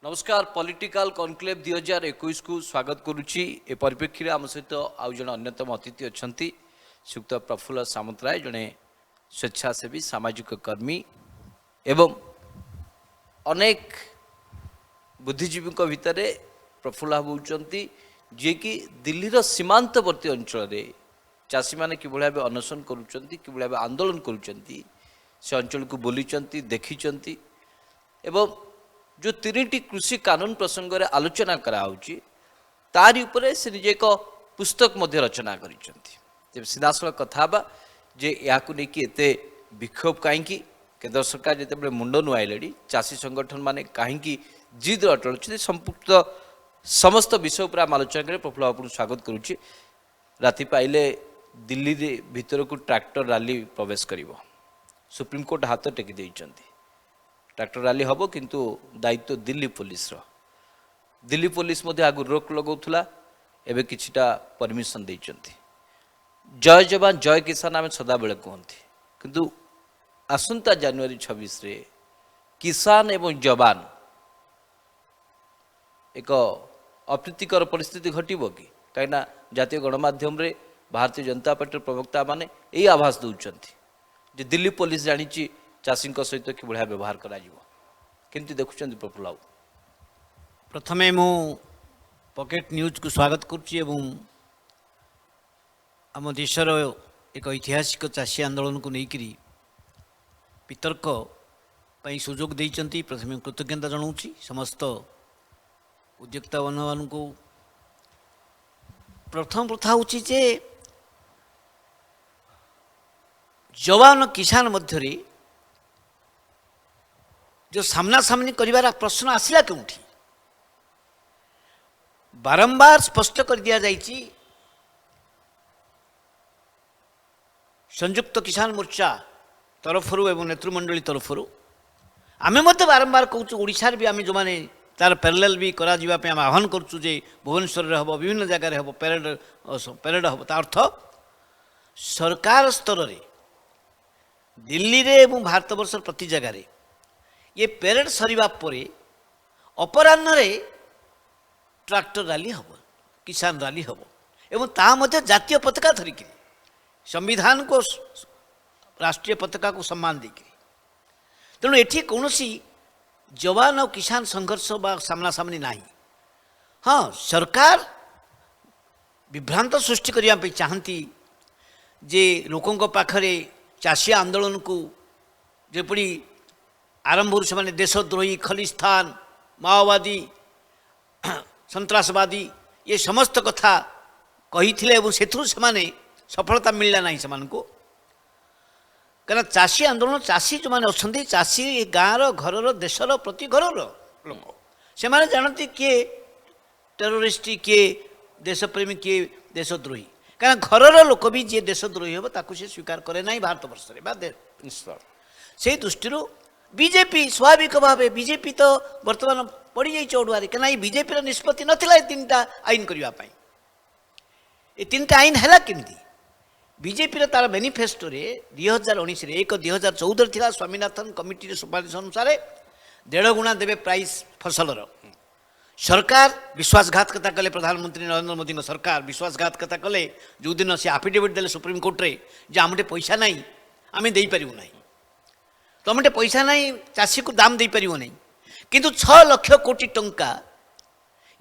नमस्कार political conclave 2021 को स्वागत करुच्ची ए परिप्रेक्षी आम सहित आउ जन अन्यतम अतिथि अच्छा श्रीयुक्त प्रफुल्ल सामंतराय जड़े स्वेच्छासेवी सामाजिक कर्मी एवं अनेक बुद्धिजीवी भितर प्रफुल्ल होती जी कि दिल्लीर सीमांतवर्ती अंचल चाषी मैंने कि भाव अनशन कर आंदोलन कर अंचल को बुली देखी एवं जो तीन कृषि कानून प्रसंग में आलोचना कराऊँगी तारी उपरे से निजे एक पुस्तक रचना कर सीधासल कथा जे या नहीं विक्षोभ कहीं केंद्र सरकार जिते मुंड नुआईले चाषी संगठन माने कहीं जिद अटल संपुक्त समस्त विषय पर आम आलोचना करें। प्रफुल्ल बाबू स्वागत करुच्ची। राति पाइले दिल्ली भीतर को ट्रैक्टर रैली प्रवेश कर सुप्रीमकोर्ट हाथ टेकी देइचंती। ट्रैक्टर रैली हम किंतु दायित्व दिल्ली पुलिस आगु रोक लगाऊला एवं किछिटा परमिशन देइचंती। जय जवान जय किसान आम सदा बेले कहती किंतु आसंता जनवरी 26 रे किसान एवं जवान एक अप्रीतिकर परिस्थिति घटव कि कहीं जातीय गणमाध्यम रे भारतीय जनता पार्टी प्रवक्ता माने यही आभास दौरान जे दिल्ली पुलिस जानी चाषी सहित कि भाया व्यवहार करमती देखुं प्रफुल्ल बाबू। प्रथमे मु पॉकेट न्यूज को स्वागत करुच्ची। आम देशर एक ऐतिहासिक चाषी आंदोलन को लेकर वितर्क सुजोग देइचंती। प्रथमे कृतज्ञता जनाऊँगी समस्त उद्योक्ता बंधु को। प्रथम प्रथा हूँ जे जवान किसान मध्य जो सामना सामनी कर प्रश्न आसला क्योंठी बारंबार स्पष्ट कर दिया जाइए। संयुक्त किसान मोर्चा तरफ एवं नेतृमंडली तरफ आम बारंबार कहूँ ओडिशार भी आम जो मैंने तार पैरेलल भी करा आम आह्वान करुँ जे भुवनेश्वर हम विभिन्न जगार हम पेरेड हम ता अर्थ सरकार स्तर में दिल्ली रे एवं भारतवर्ष प्रति जगार ये पेरेड सरीबा परे अपराह्न ट्रैक्टर रैली हम किसान रैली हम एवं ता मध्य जातीय पताका धरिक संविधान को राष्ट्रीय पताका को सम्मान देकर तेणु एठी कौन जवान और किसान संघर्ष बा सामना सामनी नहीं। हाँ सरकार विभ्रांत सृष्टि करने चाहती जे लोकों पाखरे चाषी आंदोलन को जेपरी आरंभ से माने देशद्रोही खलिस्तान माओवादी सन्त्रासवादी ये समस्त कथा कही से सफलता मिलला नहीं से कहना चाषी आंदोलन चाषी जो मैंने अच्छा चाषी गाँव घर देशर प्रति घर लोक से माने जानती किए टेरोरिस्ट किए देशप्रेमी किए देशद्रोही कहीं घर लोक भी जी देशद्रोही हम ताकू से स्वीकार करे ना भारत वर्ष से दृष्टि बीजेपी स्वाभाविक भाव बीजेपी तो बर्तमान पड़ जाइए ओडुआरे कहीं बीजेपी निष्पत्ति नाला तीन टा आईन करने ये तीन टा आईन है केमती बीजेपी तार मैनिफेस्टो रे 2019 एक 2014 थिला स्वामीनाथन कमिटी सुपारिश अनुसार 1.5 गुणा देवे प्राइस फसलर सरकार विश्वासघातकता कले। प्रधानमंत्री नरेंद्र मोदी सरकार विश्वासघातकता कले जो दिन से आफिडेविट देले सुप्रीम कोर्ट रे जे आमटे पैसा नहीं आम दे पारू ना तुमटे पैसा नहीं चाषी को दाम दे पारू ना किंतु 6 लाख कोटी टंका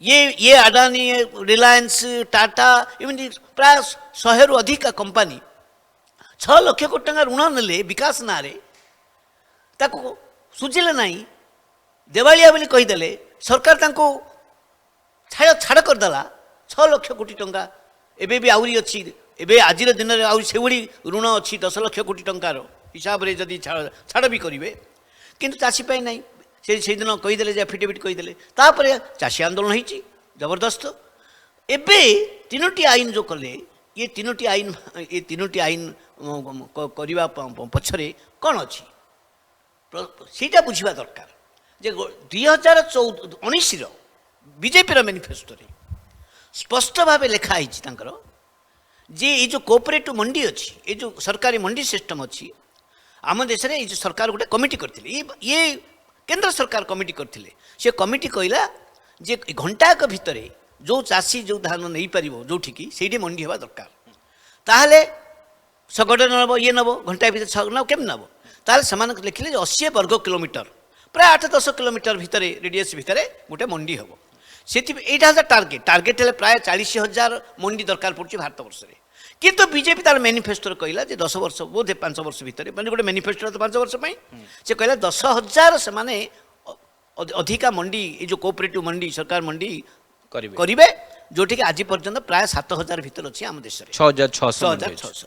ये अडानी रिलायंस टाटा एमती प्राय 100 रु अधिक कंपनी 6 लाख कोटी टंका ऋण नेले विकास ना सुझिले ना देवालिया बोली कहीदेले सरकार तांको छाड़ करदेला 6 लाख कोटी टंका एबे भी आउरी अच्छी एबे आज दिन में आउरी ऋण अच्छी 10 लाख कोटी टंकार हिसाब से जदि छाड़ भी करेंगे किंतु चाषी पाई नहीं से दिन कहीदेले जे एफिडेविट कहीदेले तापर चाषी आंदोलन होती जबरदस्त। एबे 3टी आईन जो कले ये 3टी आईन करने पछरे कौन अच्छी सीटा बुझा दरकार जे 2019 बीजेपी मैनिफेस्टो स्पष्ट भाव लिखाई जे ये जो कोऑपरेटिव मंडी अच्छी ये जो सरकारी मंडी सिस्टम अच्छी आम देश में ये सरकार गोटे कमिटी करते ये केंद्र सरकार कमिटी करथिले से कमिटी कहला जे घंटाक भितरे जो चाषी जो धान नहीं पारिबो जोठिकी सेठी मंडी हेबा दरकार ताहले शगड़ नब ये नब घंटा भितर नब केम नब ताहले समान लिखिले 80 वर्ग किलोमीटर प्राय 8-10 किलोमीटर भितर रेडियस भितर गोटे मंडी हम से यहाँ टार्गेट टार्गेट है प्राय 40,000 मंडी दरकार पड़े भारत वर्ष में किंतु बीजेपी तार मैनिफेस्टो कहला 10 वर्ष बोधे 5 वर्ष भितर मैंने गोटे मैनिफेस्टो तो 5 वर्ष से कहला 10,000 से अधिका मंडी ये जो कोऑपरेटिव मंडी सरकार मंडी करेंगे जोटि कि आज पर्यंत प्राय 7,000 भितर अच्छी आम देश 6,600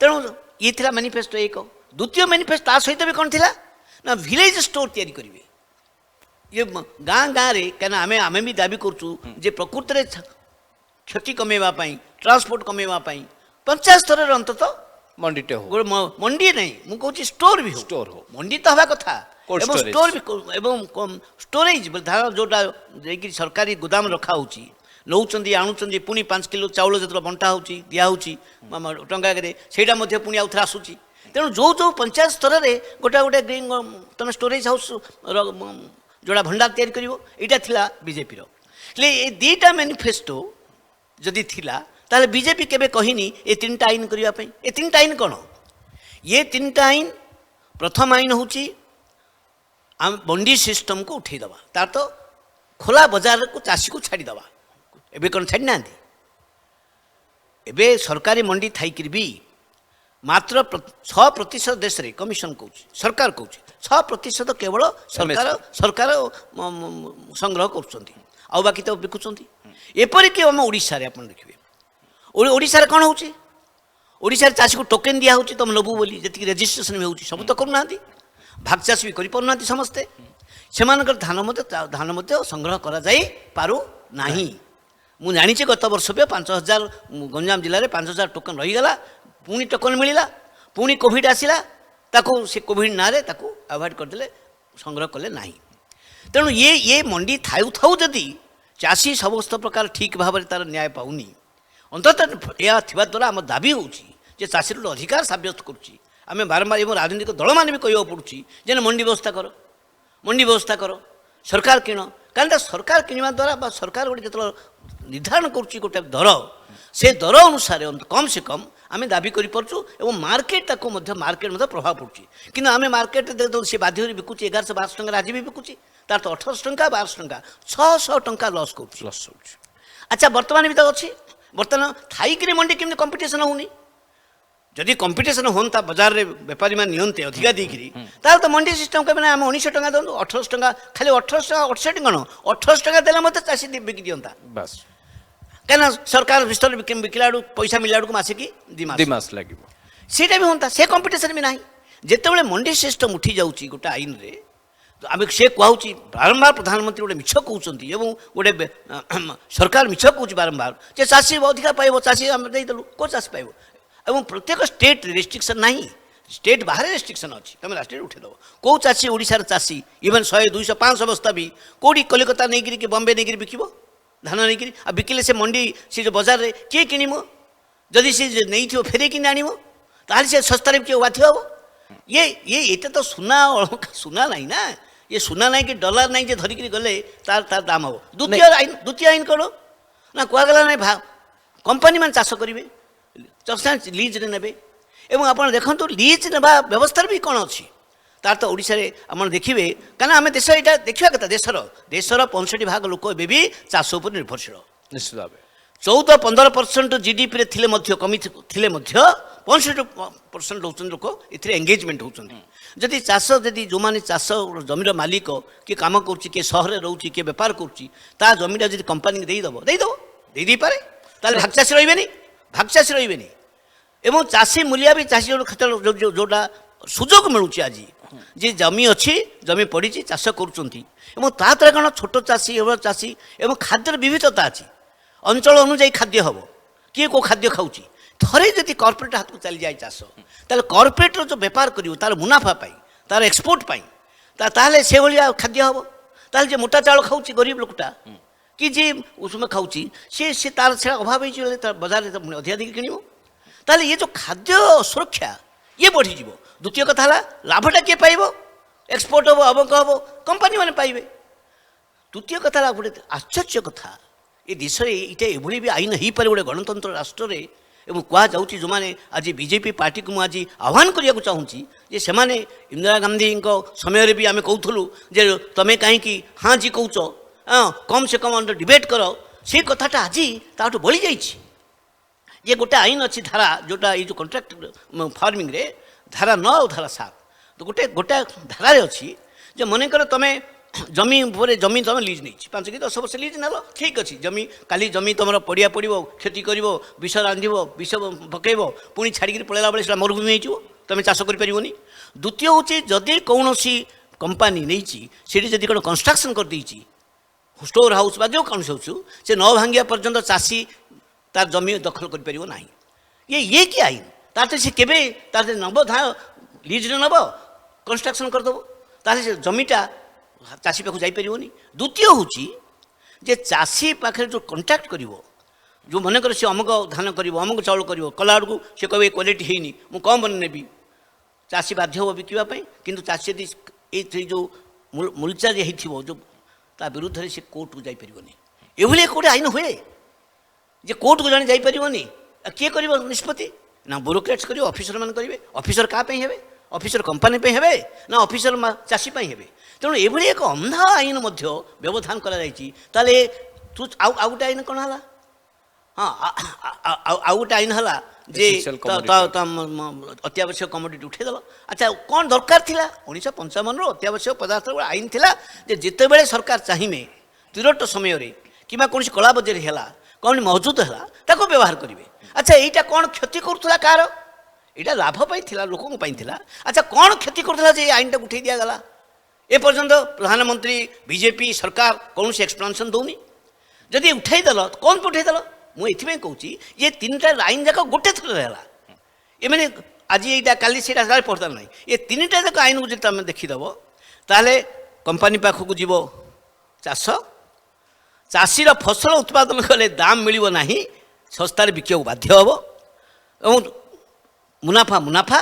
तेणु ये थी मैनिफेस्टो एक द्वितीय मैनिफेस्टो ता सहित भी कौन थिला ना विलेज स्टोर तैयारी करेंगे ये गाँ गाँ रे क्या आमे आमे भी दाबी करूँ जे प्रकृत में क्षति कमेवाई ट्रांसपोर्ट कमेवाई पंचायत स्तर अंतत मंडीटे हो मंडी नहीं मुझे कहूँ स्टोर भी स्टोर हो मंडी तो हवा कथा एवं स्टोर भी एवं स्टोरेज धान जोटा सरकारी गोदाम रखा होची नौचंदी आणुचंदी पुणी 5 किलो चाउल जो बंटा होची दिया होची टंका सेटा मध्य पुणी आउ थे आसुची तेणु जो जो पंचायत स्तर में गोटे गोटे तुम स्टोरेज हाउस जोड़ा भंडार तैयारी करिवो एटा थिला बीजेपी रो ले ए दीटा मैनिफेस्टो जदि थिला ताले बीजेपी केबे कहिनी ए तीनटा आईन करिवा पई ए तीनटा आईन कोन ये तीनटा आईन प्रथम आईन होची आम मंडी सिस्टम को उठे दबा तार तो खोला बाजार को चाषी को छाड़ी दबा एबे कोन छाड़ी नांदी एबे सरकारी मंडी थाइकिर भी मात्र 6% देश रे कमिशन कौच सरकार कौच 6% केवल सरकार सरकार संग्रह करुँच आउ बाकी तो बिकुंट एपरिक आम ओडिशा रे अपन देखिए ओडिशा रे कौन होची ओडिशा रे चाषी को टोकेन दिया होची तुम नबू बोली जति रेजिस्ट्रेशन में होची सब तो करूना भाग चाष भी करि पारुना समस्ते सेमानकर धान मत संग्रह करा जाई पारु नाही मु जानी गत वर्ष भी 5,000 गंजाम जिले में 5,000 टोकन रहीगला पुणी टोकन मिलला पुणी कोविड आसला ताको से कोविड ना रे ताको अवॉइड करदे संग्रह कले नाही तेणु ये मंडी थाउ थाउ जदि चाषी समस्त प्रकार ठीक भाव तार न्याय पाउनी अंततः यह थिबा द्वारा आम दाबी होची जे चाषी अधिकार सब्यस्त करुच्ची आम बारंबार एवं राजनीतिक दल मैंने भी कहवा पड़ुची जे मंडी व्यवस्था करो सरकार किण कारण सरकार किणवा द्वारा सरकार गोटे जो निर्धारण करुच्ची गोटे दर से दर अनुसार कम से कम आम दाबी कर मार्केट मार्केट प्रभाव पड़ुची कि आम मार्केट सी बाध्य बिकुची 1100-1200 टंका आज भी बिकुची तार तो 1800 टंका 1200 टंका 600 टंका लॉस कर अच्छा बर्तमान भी तो अच्छी बर्तमान थाईक मंडी केमती कंपिटिशन होनी जदि कंपिटिशन होता बाजार रे बेपारी मान नियंते अधिका देकरी तार तो मंडी सिस्टम के आम 1900 टंका दो 1800 टंका खाली 1800 68 कौन 1800 टंका देला मत चाषी बिकी दियंता बस क्या सरकार विस्तर बिकला पैसा मिलला को मासिकी 2 मास लगे सीटा भी होता से कंपिटिशन भी ना जिते मंडी सिस्टम उठी जाऊँगी गोटे आईन रे तो आम से कहूँ बारंबार प्रधानमंत्री गोटे मिछ कहते गोटे सरकार मिछ कहूँ बारंबार जे चाषी अधिकार पाइब चाषी आम देदेलु कौ चाषी पाइब एवं प्रत्येक स्टेट रेस्ट्रिक्शन ना स्टेट बाहर रेस्ट्रिक्शन अच्छी तुम राष्ट्रीय उठेदेव कौ चाषी ओडिशार चाषी इवन 100-200-500 बस्ता भी कौटी कलिकता नहीं कि बम्बे नहीं बिकब धान नहीं आ बिकिले से मंडी से जो बाजार रे किए किणव जदि सी नहीं थो फेरे कि आनव ताहले से सस्तार किए बाध्य हम ये तो सुना सुना नहीं ना ये सुना नहीं कि डॉलर नहीं धरिक गले तार तार दाम हम द्वितीय आईन कौन ना कहगला ना कंपानी मान चाष करेंगे चाषा लीज रे नेबे एवं आप देखो लीज नेबा व्यवस्था भी कौन अच्छी तार तो ओडिशा रे आपण देखिबे कारण आम देश यहाँ देखा कथा देशर 65% लोक ए भी चाष उपर निर्भरशील निश्चित भाव 14-15% जीडीपी रे कमी थिले 65% होउछन लोक इथिरे एंगेजमेंट होउछन जदि चाष जदि जो माने चाष जमीर मालिक किए काम करुच्ची किए सहर रोचे किए बेपार करुच्ची ता जमीटा जदि कंपानी दे पारे ताले भागचाषी रहिबेनी एवं चाषी मूल्य भी चाषी क्षेत्र जोटा सुजोग मिलूँ आज जे जमी अच्छी जमी पड़ी चाष कर कौन छोट चाषी एवं चाषी एवं खाद्यर विविधता अच्छी अंचल अनुजाई खाद्य हम किए कौ खाद्य खाऊँ थे जदि कॉर्पोरेट हाथ को चली जाए चाष ताल कॉर्पोरेट जो बेपार कर तार मुनाफा पाई तार एक्सपोर्ट पाई ताहले से भाया खाद्य हम ताल जे मोटा चाउल खाऊँ गरीब लोकटा कि जे उसमें खाऊँ सी तार से अभाव हो बाजार अधिका देखिए किणव ताहले ये जो खाद्य सुरक्षा ये बढ़ीज द्वितीय कथा लाभटा किए पाइब एक्सपोर्ट हम अमुक हम कंपानी मैंने पाइबे। तृतीय कथा गोटे आश्चर्य कथा ये देश में ये एभली भी आईन हो पारे गोटे गणतंत्र राष्ट्र रे एवं कहुच्छी जो मैंने आज बीजेपी पार्टी को मुझे आह्वान करने को चाहूँगी जे से माने इंदिरा गांधी समय भी आम कहूँ जे तुम्हें कहीं हाँ जी कौच कम से कम अंडर डिबेट कर से कथाटा आज ताठू बढ़ी जाइए ये गोटे आईन अच्छी धारा जोटा ये जो कंट्राक्ट फार्मिंग रे धारा 9 और धारा 7 तो गोटे गोटे धारा अच्छी जे मनकर तुम्हें जमी पर जमी तुम लिज नहीं 5 कि 10 वर्ष लिज ना ठीक अच्छे जमी काली जमी तुम पड़िया पड़ो क्षति कर विष रांध विष पकड़ पुणी छाड़ी पलैला बेले मरुभूमि हो तुम चाष कर। द्वितीय हूँ जदि कौन कंपानी नहीं जदि कौन कंस्ट्रक्शन कर देती स्टोर हाउस बा जो कौन से न भांगिया पर्यंत चाषी तार जमी दखल कर ये कि आईन तार से केवे तार नब धा लिज नब कंस्ट्रक्शन करदेव तार से जमीटा चाषी पाख जापर। द्वितीय हूँ जे चाषी पाखे जो कंट्राक्ट कर जो मनकर से अमुक धान कर अमुक चाउल कर कला बेलू से कहे क्वालिटी है मुझे कम बन नेबी चाषी बाध्य हो बिकवाई किंतु चाषी यदि ये जो मूलचारी हो ता विरुद्ध से कोर्ट को जापर एभली गोटे आईन हुए जे कोर्ट को जाने जापरनी किए कर निष्पत्ति ना ब्यूरोक्रेट्स कर ऑफिसर मान करेंगे ऑफिसर क्या हे ऑफिसर कंपानी पे हे ना ऑफिसर चाषी हे तेणु एभली एक अंधा आईन व्यवधान कर तू आउ गोटे आईन कौन है हाँ आउ गोटे आईन है जे अत्यावश्यक कमोडिटी उठेदेल। अच्छा कौन दरकार थिला 1955 अत्यावश्यक पदार्थ आईन थिला जे जितेबाला सरकार चाहिए तिरट समय कि कौन कला बजारी है कौन मौजूद है ताको व्यवहार करेंगे। अच्छा यहाँ कौन क्षति करुला कार यहाँ लाभपाई लोक अच्छा कौन क्षति करुला जे आईन टा उठे दिगला एपर्यंत प्रधानमंत्री बीजेपी सरकार कौन से एक्सप्लेनेशन दौनी जदि उठेदेल कौन पे उठेदेल मुझे कहूँ ये 3टा आईन जाक गोटे थर है ये मैंने आज यहाँ काली से पड़ता ना ये 3टा जाक आईन को तुम देखीदेव ताले कंपानी पाखक जीव चाष चाषीर फसल उत्पादन कले दाम मिल ना सस्तार बिकवा बाध्य हम मुनाफा मुनाफा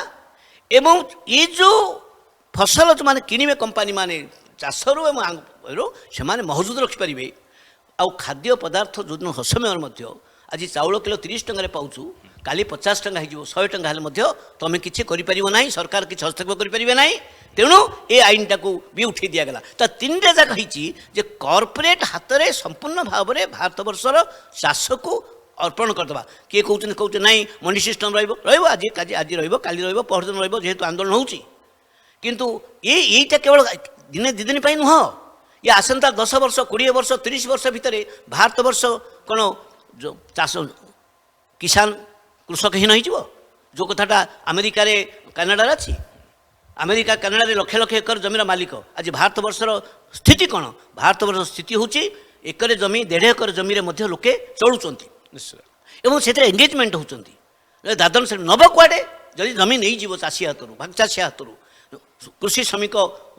एवं ये जो फसल जो मैंने किणवे कंपानी माने चाषरू से महजूद रखिपारे आउ खाद्य पदार्थ जो समय आज चाउल किलो 30 टंका पाऊँ काली 50 टंका हो 100 टंका हेल्ले तुम किसी ना सरकार किसी हस्तक्षेप करेंगे ना तेणु ये आईन टाक भी उठे दिगला तो 3टा जाक जे कॉर्पोरेट हाथ में संपूर्ण भाव में भारत वर्षर चाष को अर्पण करदे किए कहते ना मंडी सिस्टम आज आज काली रही जेहेतु आंदोलन हो किंतु ये केवल दिने 2 दिन नुह ये आसंता 10 वर्ष 20 वर्ष 30 वर्ष भितर भारत वर्ष कौन जो चाष किसान कृषक हीन हो जो कथाटा अमेरिका रे कनाडा अच्छी अमेरिका कनाडा लक्ष लक्ष एकर जमीर मालिक आज भारत वर्षर स्थिति कौन भारत वर्ष स्थिति हूँ एकर जमी 1.5 एकर जमी लोके चलुंट एवं से एंगेजमेंट होती दादन से नब कुआडे जदि जमी नहीं जीव चाषी हाथ भाग चाषी हाथ कृषि श्रमिक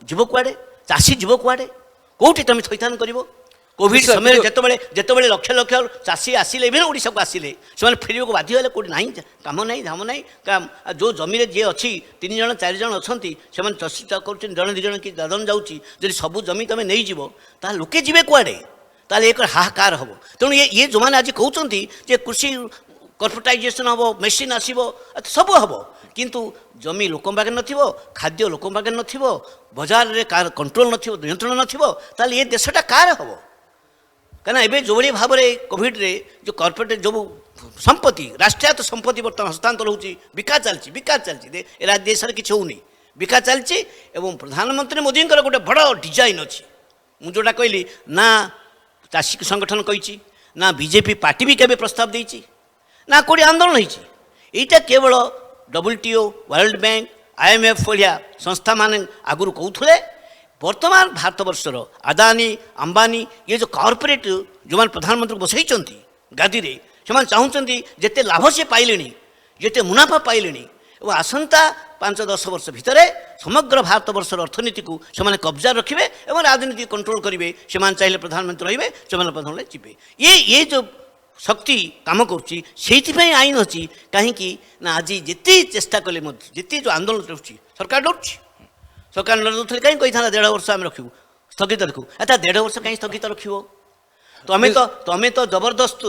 जीव कुआडे चाषी जीव कुआडे कौटी तुम थैथान कर कोविड समय जिते लक्ष लक्ष चाषी आसिले इवेन ओडिशा को आसिले से फेर को बाध्य है कौटी ना कम ना धाम ना जो जमी जी अच्छी 3 जन 4 जन अच्छा से चषा कर जन 2 जन कि दादन जाऊँगी सब जमी तुम नहीं जीव ता लोके जीवे कुआडे ताले एक हाहाकार हम तेणु ये जो मैंने आज कहते कृषि कॉर्पोरेटाइजेशन हम मेसीन आसो सब हम किंतु जमी लोक पाखे न खाद्य लोक पाखे न बजार रे कार कंट्रोल न नियंत्रण न ये देशटा कार हम कहीं एवं जो भाई भाव में कोविड रे जो कॉर्पोरेट जो संपत्ति राष्ट्रीयत संपत्ति बर्तमान हस्तांतर होची विकास चलती देश में किसी होनी विकास चलती एवं प्रधानमंत्री मोदी गोटे बड़ डिजाइन अच्छी मुझे जोटा कहली ना चाषी संगठन कही ना बीजेपी पार्टी भी केवे प्रस्ताव देती ना कौटी आंदोलन होता केवल WTO वर्ल्ड बैंक IMF भाया संस्था मान आगुरी कहते बर्तमान भारत वर्षर अदानी अंबानी ये जो कॉर्पोरेट जो मैंने प्रधानमंत्री बसई गादी रे से चाहते जिते लाभ से पाइले जिते मुनाफा पाइले और आसंता 5-10 वर्ष भितर समग्र भारत वर्षर अर्थनीति को से कब्जा रखिए और राजनीति कंट्रोल करेंगे से चाहिए प्रधानमंत्री रे से प्रधानमंत्री जी ये जो शक्ति काम कर आईन अच्छी कहीं आज जिते चेष्टा कले जिते जो आंदोलन रोचे सरकार सरकार न देउथले कहीं कही था 1.5 वर्ष आम रखिबू स्थगित रखू एता 1.5 वर्ष कहीं स्थगित रखिबो तमें तो जबरदस्त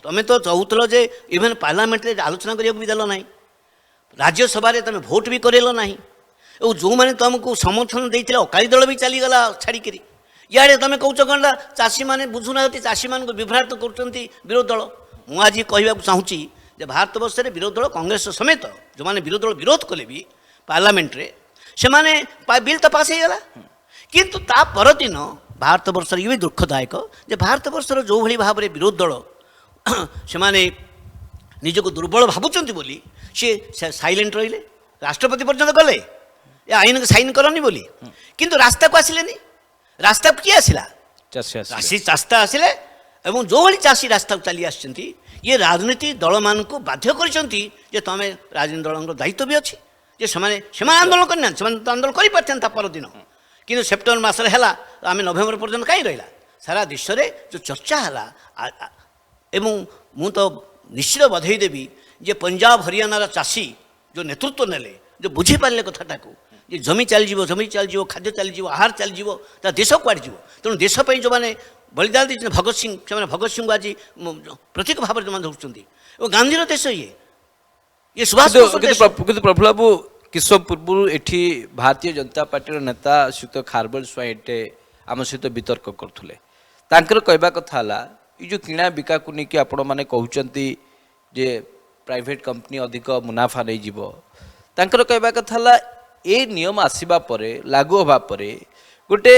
तमें तो चाहूल जे इभेन पार्लियामेंट रे आलोचना करिया भी देलो नाही राज्यसभा रे तमे भोट भी करेलो नाही और जो मैंने तुमको समर्थन देते अकाली दल भी चलीगला छाड़िकी इे तुम कौच कौन चाषी मैंने बुझुना चाषी मान विभ्राट कर विरोध दल मुझे कहवाक चाहूँगी भारत वर्ष में विरोध दल कांग्रेस समेत जो मैंने विरोध दल विरोध कले भी पार्लियामेंट रे से माने बिल तो पास होगा किंतु ता परदिन भारत वर्ष ये भी दुखदायक जे भारत वर्षर जो भाई भाव में विरोध दल से माने निजको दुर्बल भावुंट बोली सी साइलेंट रहिले राष्ट्रपति पर्यंत गले ये आईन साइन करनी बोली किंतु रास्ता को आसिले रास्ता किए आसला चाषी रास्ता आसिले एवं जो भाई चाषी रास्ता को चली आसछंती ये राजनीति दल मान को बाध्य करछंती जे तमे राजनीति दल दायित्व भी अच्छी जे से आंदोलन करना तो आंदोलन कर पारते परदिन किंतु सेप्टेम्बर मास आम नवेम्बर पर्यंत कहीं रहा सारा विश्व में जो चर्चा है एवं मु तो निश्चित बधाई देवी जे पंजाब हरियाणार चाषी जो नेतृत्व नेले जो बुझी पारे कथाटा को ये जमी चलजी खाद्य चलजी आहार चलजी देश कुआड़े जीव तेणु देशपाई जो मैंने बलिदान देते भगत सिंह से भगत सिंह को आज प्रतीक भाव में धरुंच गांधीर देश ये सुभाष प्रफुल्ल बाबू किस पूर्व एठी भारतीय जनता पार्टी नेता श्रीयुक्त खारबेल स्वाई एटे आम सहित वितर्क करुले तांकर कहवा कथा ये जो किणा बिका को लेकिन आपण मैंने कहते जे प्राइवेट कंपनी अधिक मुनाफा नहीं जीव तांकर कहवा कथा ए नियम आसीबा परे लागू होबा परे गोटे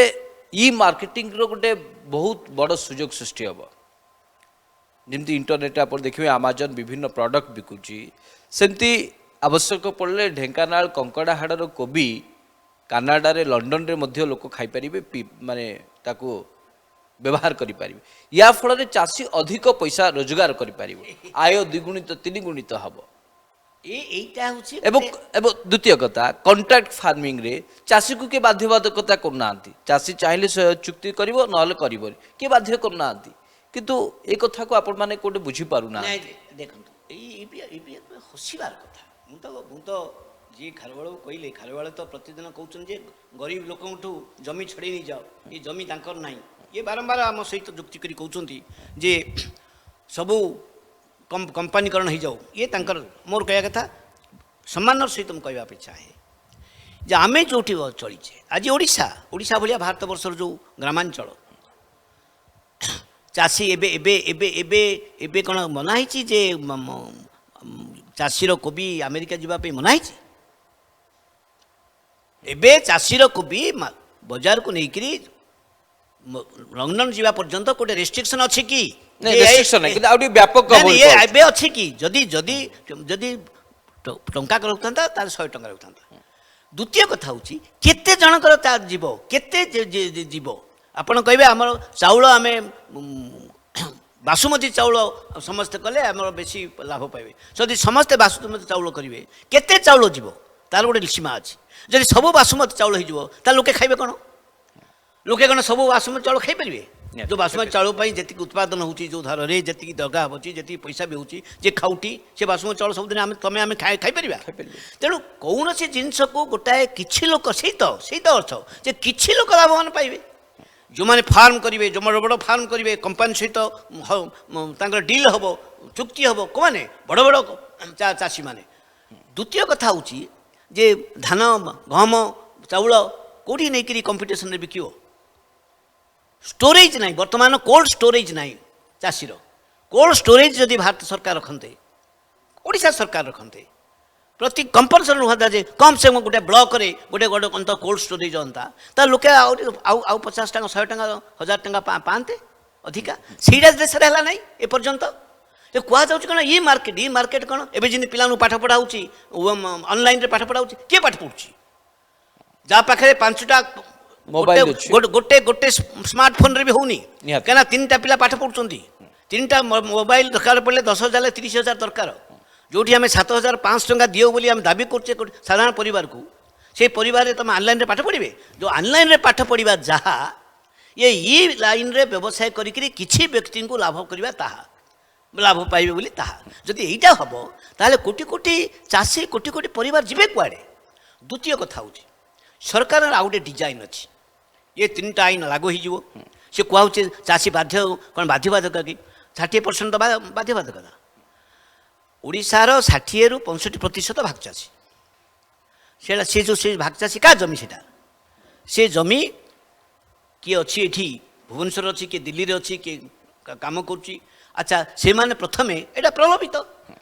ई मार्केटिंग रो गोटे बहुत बड़ सुजोग सृष्टि हम जमी इंटरनेट आप देखिए अमेजन विभिन्न प्रोडक्ट बिकुची सेमती आवश्यक पड़े ढेंकानाल कंकड़ाहाड़ कोबी कानाडा रे लंडन रे मध्य लोक खाई पारिबे माने ताको व्यवहार करि पारिबे या फल चाषी अधिक पैसा रोजगार करि पारिबो आय द्विगुणित तीन गुणित हबो द्वितीय कथा कॉन्ट्रैक्ट फार्मिंग रे चाषी को किए बाध्यबाधकता करना चाषी चाहिए चुक्ति कर किए बाध्य करना किंतु ए कथा को आपण माने कोटे बुझी पारुना देखो हसिबार कथा तो जी खारवाड़ कहले खारवाड़ तो प्रतिदिन कहते जे गरीब लोक जमी छड़े नहीं जाओ ये जमी तांकर नहीं ये बारंबार आम सहित जुक्ति करी कहते जे सबू कंपनीकरण हो जाऊ ये तांकर मोर कह कथा सम्मान सहित मुझे कहवा चाहे जे आम जो चलीचे आज ओडिशा ओडिशा भाया भारत वर्षर जो ग्रामांचल चाषी एबे एबे एबे एबे एबे कौन मनाही जे चाषीर कोबी अमेरिका जावाई मनाही एबे चाषीर कोबी बजार को लेकरी लंडन जावा पर्यंत गोटे रेस्ट्रिक्शन अच्छी कि व्यापक अच्छी कि जदि जदि जदि टंका रखता 100 टंका रखता द्वितीय कथा हूँ केते जनकर जीव केते जीव आपड़ कहे आम चाउल आम बासुमती चाउल समस्ते कले आम बेसी लाभ पाइबे जदि समस्ते बासुमती चाउल करेंगे केते चाउल जीव तार गोटे सीमा अच्छी जदि सब बासुमती चाउल हो लोके खाइबे कौन लोके कौन सब बासुमती चाउल खाई पारे जो बासुमती चाउल जी उत्पादन होती जो धार में जी दरगा होची जी पैसा भी होची जे खाऊटी से बासुमती चाउल सब दिन तमें आम खाई पार तेणु कौन सी जिनस को गोटाए किसी लोक से तो अर्थ जे किसी लोक लाभवान पाइबे जो मैंने फार्म करेंगे जो बड़ बड़ फार्म करेंगे कंपानी सहित डील हम चुक्ति हम कौन बड़ बड़ चाषी मैंने द्वितीय कथा हूँ जे धान गहम चाउल कौटी नहीं कंपिटिशन बिक स्टोरेज नहीं बर्तमान कोल्ड स्टोरेज नहीं चाषीर कोल्ड स्टोरेज जदि भारत सरकार रखते ओडिशा सरकार रखते प्रति कंपलसरी हुआ जे कम से कम गोटे ब्लॉक रे गोटे गोटे अंत कोल्ड स्टोरेज अंता लोके आउ 50 टका 100 टका 1000 टका पाते अधिका सीधा देश है ना एपर्यंत कह जाऊँ कौन ये मार्केट कौन एवं जमी पिला पाठ पढ़ाऊँगी ऑनलाइन पाठ पढ़ाऊँगी किए पाठ पढ़ुची जहाँ पाखे 5टा मोबाइल गोटे गोटे स्मार्टफोन रे भी होनी कहीं 3टा पिला पाठ पढ़ुंट 3टा मोबाइल दरकार पड़े 10,000 30,000 दरकार जो आम 7,500 टका दियो बोली आम दाबी करचे साधारण परिवार को से परिवार तुम ऑनलाइन रे पाठ पढ़े जो ऑनलाइन रे पाठ पढ़ा जहाँ ये लाइन रे व्यवसाय करी किसी व्यक्ति को लाभ करवा ताहा लाभ पाइबे बोली ताहा जदि एटा हम ताले कोटी कोटी चाषी कोटी कोटी परिवार जीवे कुआड़े द्वितीय कथा हूँ सरकार आउ गोटे डिजाइन अच्छी ये 3टा आईन लागू हो सी कहूँ चाषी बाध्य कौन बाध्यबाधक कि 60% बाध्यबाधकता ओडिशार 60 ରୁ 65% भाग चाषी से जो से भाग चाषी क्या जमी से जमी किए अच्छी एठी भुवनेश्वर अच्छी किए दिल्ली रे अच्छी किए काम करुच्ची अच्छा से माने प्रथमे एटा प्रलोभित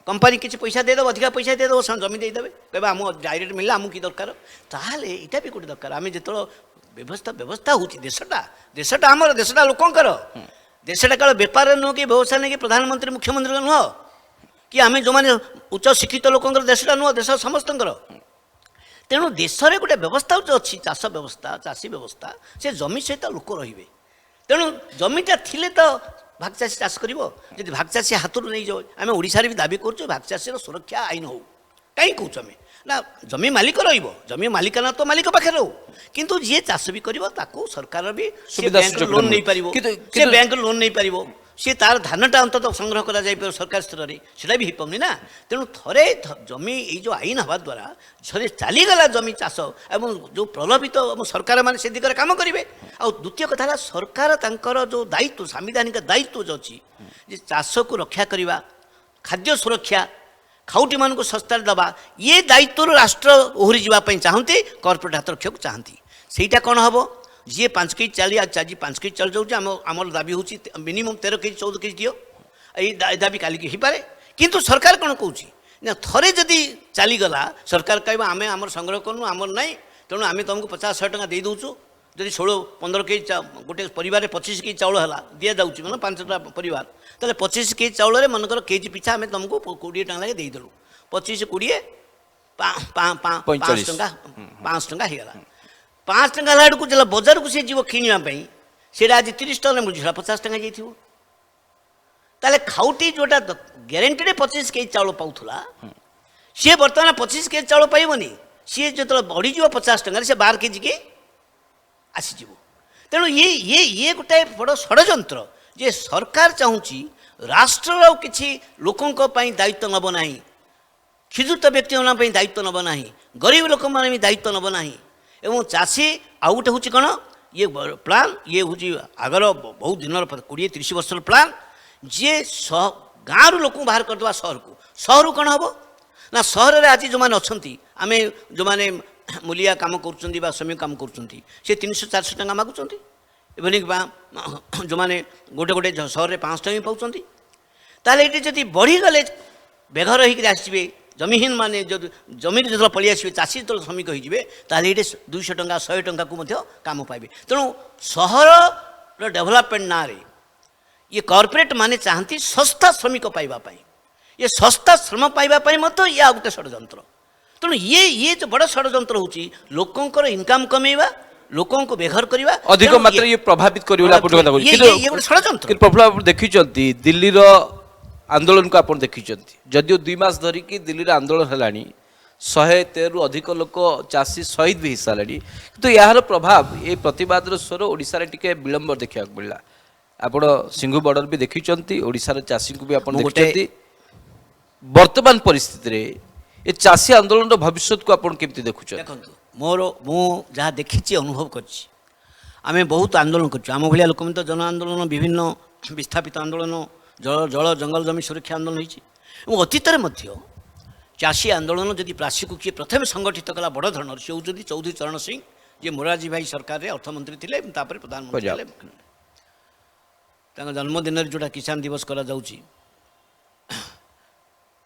कंपानी किसी पैसा देदेव अधिका पैसा देदेव जमी देदेवे कहे आम डायरेक्ट मिलला आमको कि दरकार ताहले यहाँ भी गोटे दरकार आम जो व्यवस्था व्यवस्था हो देशटा आमर देशटा लोकंर देशटा केवल बेपार नुह कि व्यवसाय नहीं कि प्रधानमंत्री मुख्यमंत्री नुह कि आम जो मैंने उच्च शिक्षित लोकंर देशटा नुह देश समस्त तेणु देश में गोटे व्यवस्था जो अच्छी चाष व्यवस्था चाषी व्यवस्था से जमी सहित लोक रे तेणु जमीटा थिले तो भागचाषी चाष कर भागचाषी हाथ नहीं जाओ आम ओडिशा भी दाबी करूँ भागचाषी सुरक्षा आईन हो कहीं कौच आम ना जमी मालिक रमी मालिकाना तो मालिक पाखे रो किंतु जी चाष भी कर सरकार भी लोन नहीं पार बैंक लोन नहीं पार सी तार धानटा अंत संग्रह करा सरकार स्तर में सीटा भी हो पाऊनी ना तेणु थे जमी ये आईन हवा द्वारा थे चलीगला जमी चाष एवं जो प्रलोभित सरकार मैंने से दिगरे काम करेंगे आ द्वितीय कथा सरकार तांकर जो दायित्व संवैधानिक दायित्व जो अच्छी चाष को रक्षा करवा खाद्य सुरक्षा खाउटी मान को सस्ता दबा ये दायित्व राष्ट्र ओहरी जावाई चाहती कॉर्पोरेट हाथ रखा चाहती सेटा कौन हम जी 5 केजी चाली आज 5 केजी चल जाऊँ आम दाबी हूँ मिनिमम 13 केजी 14 केजी दियो ये दाबी काली हो पारे किंतु सरकार कौन कौन ना थे जदि चलीगला सरकार कह आम आम संग्रह करूँ आमर ना तेणु आम तुमको 50-100 टका दे दूँ जदि 16-15 केजी गोटे परिवार 25 केजी चाउल है दि जाऊँगी मतलब 5टा परिवार तेल 25 केजी चाउल मनकर केजी पिछा आम तुमको 20 टका लगे देदेलु 25-20 5 टका होगा 5 टका लाड़ू जो बजार को सी जीव किणापी से आज 30 टका मिलूँ 50 टका जाइए ताले खाउटी जोटा ग्यारंटी 25 केजी चाउल पाऊला सी बर्तमान 25 केजी चाउल पाइबनी सी जो बढ़ी 50 टका से 12 केजी के आसीज तेणु ये गोटे बड़ षड्यंत्र जे सरकार चाहूँगी राष्ट्र किसी लोकों दायित्व नब ना क्षुद्र व्यक्ति दायित्व नब ना गरीब लोक मैंने भी दायित्व नब ना एवं चाषी आउ गोटे हूँ कौन ये प्लान ये हूँ आगर बहुत दिन 20-30 वर्ष प्लान जी गाँव लोक बाहर करदे सहर कौन हम ना सहर आज जो मैंने अच्छा आम जो मैंने मूलिया काम कर श्रमिक काम कर 300-400 टका मागुंट इवनिंग जो मैंने गोटे गोटे सहर में 5 टका ही पाँच ताल ये जब बढ़ीगले बेघर होकर आसवे जमीहीन माने जो जमीन जो पलि आसवे चाषी जो श्रमिक होते ये 200 टका 100 टका को काम पाइबे तेणु सहर डेभलपमेंट ना ये कॉर्पोरेट माने चाहती सस्ता श्रमिक पाइबापी ये सस्ता श्रम पाइबापी ये आ गोटे षड्यंत्र तेणु ये जो बड़ षड्यंत्र होची लोकंकर इनकम कमेवा लोकों को बेघर करवा अधिक मात्रा ये प्रभावित करिवला आपण कथा ये षड्यंत्र प्रफुल्ल आप देखिचंती दिल्ली रो आंदोलन को आपण देखिचंती जदियो 2 मास धरी कि दिल्ली रो आंदोलन हलानी 113 रु अधिक लोक चाषी शहीद भी हिसालानी किंतु यार प्रभाव ये प्रतिवाद स्वर ओडिसा रे टिके विलंब देखा मिलला आपण सिंघु बॉर्डर भी देखिचंती ओडिसा रे चाषी को भी आपण देखिचंती वर्तमान परिस्थिति रे ये चाषी आंदोलन भविष्य को आपण केमती देखुछ देखो मोर मु जहाँ देखी अनुभव करें बहुत आंदोलन करम भाया लोक तो जन आंदोलन विभिन्न विस्थापित आंदोलन जल जंगल जमी सुरक्षा आंदोलन होती अतीत चाषी आंदोलन जदि प्रासी को किए प्रथम संगठित कला बड़ धरण सी हूँ चौधरी चरण सिंह जी मोरारजी भाई सरकार में अर्थमंत्री थे प्रधानमंत्री जन्मदिन जोटा किसान दिवस करा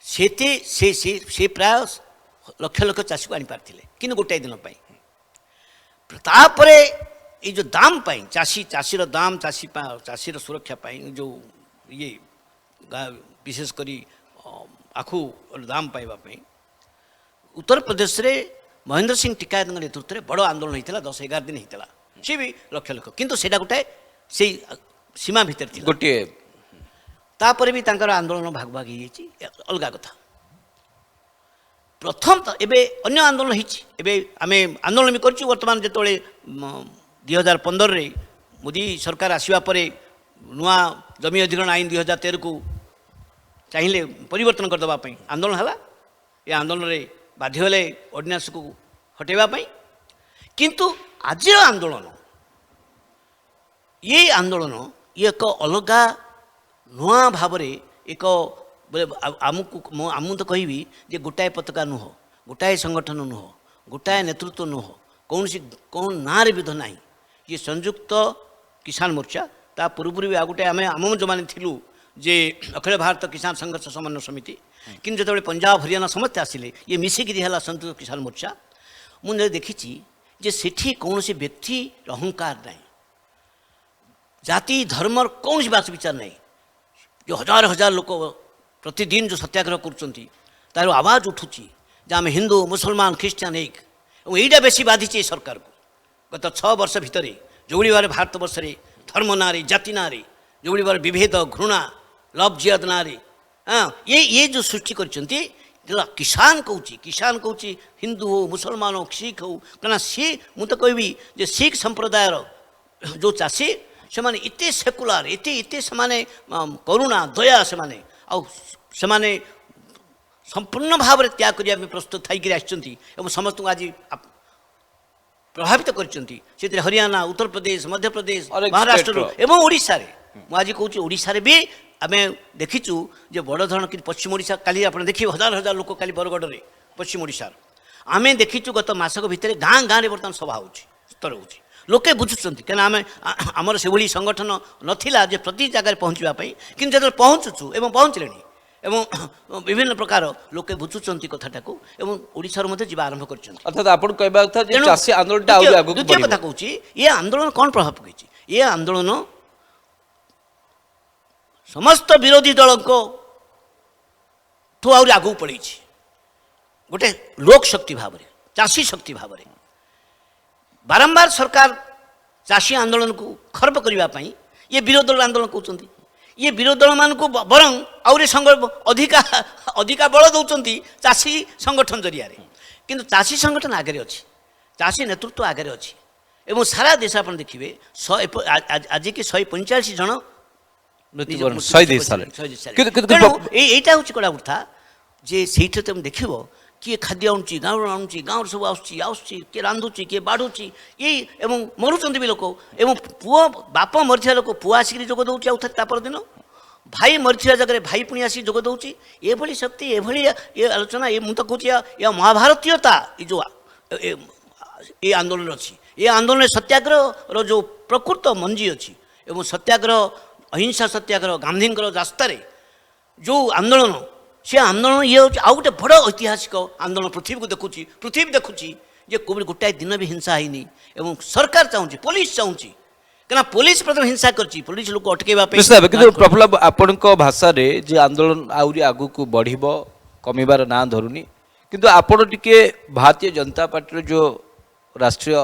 से प्राय लक्ष लक्ष चाषी को आनीपारे कि गोटाए दिन तापर ये जो दाम चाषीर दाम चाषीर सुरक्षा जो ये विशेषकर आखु दाम पाइबापी उत्तर प्रदेश रे महेंद्र सिंह टिकायत नेतृत्व में बड़ आंदोलन होता 10-11 दिन होता सी भी लक्ष लक्ष किंतु सेटा गोटे से सीमा भितर गोटे तापर भी आंदोलन भाग भाग हो अलग कथा प्रथम तो एबे अन्य आंदोलन होबे आम आंदोलन भी कर बर्तमान जो 2015 रे मोदी सरकार आसवा परे नुआ जमी अधिग्रहण आईन 2013 को चाहिए परिवर्तन करदेवाई आंदोलन है ये आंदोलन में बाध्य ऑर्डिनेंस को हटेवाई କିନ୍ତୁ ଆଜିର ଆନ୍ଦୋଳନ ये आंदोलन ये एक अलग नुआ भाव एक आमु तो कहबी जे गोटाए पताका नुह गोटाए संगठन नुह गोटाए नेतृत्व नुह कौन ना विध ना ये संयुक्त किसान मोर्चा ता पूर्व भी आ गोटे आम आम जो मैंने थिलु जे अखिल भारत किसान संघर्ष समन्वय समिति किंतु जो पंजाब हरियाणा समस्ते आसिले ये मिसिकी है संयुक्त किसान मोर्चा मुझे देखी जे सेठी कौन व्यक्ति अहंकार ना जाति धर्म कौन बात विचार नहीं जो हजार हजार लोक प्रतिदिन जो सत्याग्रह कर आवाज उठुची जे आम हिंदू मुसलमान ख्रीस्टान एक यहीटा बेसी बाधी सरकार को गत 6 वर्ष भितर जो भाव भारत वर्ष में धर्म ना जाति ना जो भाव विभेद घृणा लव जिहाद ना हाँ ये जो सृष्टि कर किसान कहूँ हिंदू हो मुसलमान हो सिख हो कहना सी मुझे कहबी जे सिख संप्रदायर जो चाषी से माने इते सेकुलार इते से माने करुणा दया से माने संपूर्ण भाव में त्याग करने प्रस्तुत थी समस्त को आज प्रभावित कर हरियाणा उत्तर प्रदेश मध्य प्रदेश महाराष्ट्र एवं ओडिशा रे आज कहूँ ओडिशा भी आम देखीचु जे बड़ धरण कि पश्चिम ओडिशा काली आप देखिए हजार हजार लोक काली बरगढ़ में पश्चिम ओडिशा आम देखीचु गत मासक भितर गाँ गाँव में बर्तमान सभा स्तर हो लोके बुझुंट कहीं आम आमर से भाई संगठन नाला जे प्रति जगह पहुँचापी कि जो पहुँचुचु एवं पहुँचले एवं विभिन्न प्रकार लोके बुझुंट कथाटा को ओडिशा मध्य जी आरंभ कर द्वितीय कथा कहूँ ये आंदोलन कौन प्रभाव पकई ये आंदोलन समस्त विरोधी दल को आगू पड़ी गोटे लोक शक्ति भाव चाषी शक्ति भाव बारंबार सरकार चाषी आंदोलन को खर्ब करने ये विरोध दल आंदोलन कहते ये विरोध दल मान को बरं अधिका बल दौरान चाषी संगठन जरिया किंतु चाषी संगठन आगे अच्छी चाषी नेतृत्व आगे अच्छी एवं सारा देश आप देखिए आज की 145 जन यहीटा हूँ कड़ा उठा जे से तुम देख किए खाद्य आनुची गाँव आनुची गाँव सब आसुची किए रांधुची किए बाढ़ुची ये एवं मरुंट भी लोक एवं पुओ बाप मरीजा लोक पुआ आसिक जोग दौर आउ तापर दिन भाई मरीजा जगह भाई पुणी आसिक जोग दौर ये शक्ति ये आलोचना ये मुझे कहूँ या महाभारतीयता ये जो ये आंदोलन अच्छी ये आंदोलन सत्याग्रह जो प्रकृत मंजी अच्छी एवं सत्याग्रह अहिंसा सत्याग्रह गांधी रास्तार जो आंदोलन से आंदोलन ये आउ गोटे बड़ ऐतिहासिक आंदोलन पृथ्वी को देखुची पृथ्वी देखुची जे कोई गोटाए दिन भी हिंसा है एवं सरकार चाहूँगी पुलिस चाहूँगी कहीं पुलिस प्रथम हिंसा करची पुलिस लोक अटकेवा प्रफुल्ल आपण भाषा जे आंदोलन आउरी आगु को बढ़िबो कमिबार ना धरुनी किंतु आपण टिके भारतीय जनता पार्टी जो राष्ट्रीय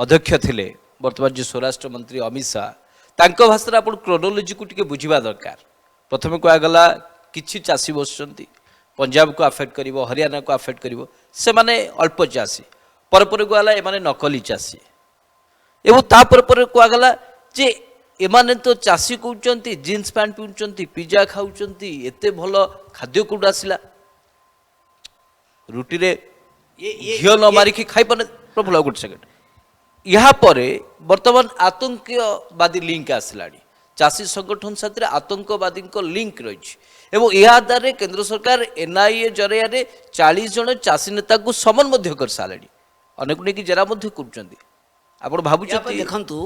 अध्यक्ष थिले वर्तमान जो स्वराष्ट्र मंत्री अमित शाह तांको भाषा आपण क्रोनोलोजी को टिके बुझिबा दरकार प्रथम कहगला किछि चाषी बसुंट पंजाब को आफेक्ट करिवो हरियाणा को आफेक्ट करिवो से माने अल्प चाषी पर कहला एमाने नकली चाषी एवं तापर कहगला जे एमाने तो चाषी कहते जीन्स पैंट पिंधुंट पिज्जा खाऊंट एते भल खाद्य कौट आसला रुटी रे घी न मारिकी खाई पारे प्रफुल्ल गोटे सेकेंड यहाँ पर वर्तमान आतंकवादी लिंक आसला चाषी संगठन साथ आतंकवादी लिंक रही यह आधार केंद्र सरकार एनआईए जरिया 40 जन चाषी नेता को समन कर सारे अनेक नहीं जेरा कर भावुँ देखु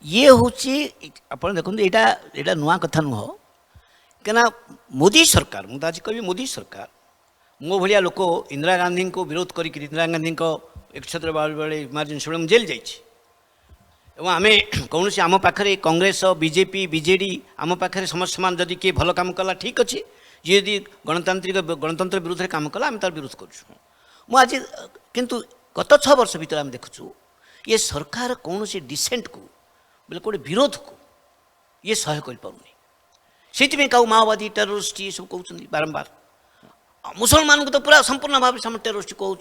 ये हूँ देखो यहाँ नुआ कथा नुह क्या मोदी सरकार मुझे आज कह मोदी सरकार मो भाया लोक इंदिरा गांधी को विरोध कर इंदिरा गांधी एक क्षेत्र बेले इमरजेंसी जेल जाइए आम कौन आम पाखे कांग्रेस बीजेपी बीजेडी आम पाखे समस्त समान जदि किए भल कम कला ठीक अच्छे जी यदि गणतंत्र विरुद्ध काम कला आम तार विरोध करुँ किंतु गत 6 वर्ष भीतर आम देखुचु ये सरकार कौन से डिसेंट को बोले कौटे विरोध को ये सह्य कर क्या माओवादी टेरोरिस्ट ये सब कहते बारंबार मुसलमान को तो पूरा संपूर्ण भाव से टेरोरिस्ट कहूँ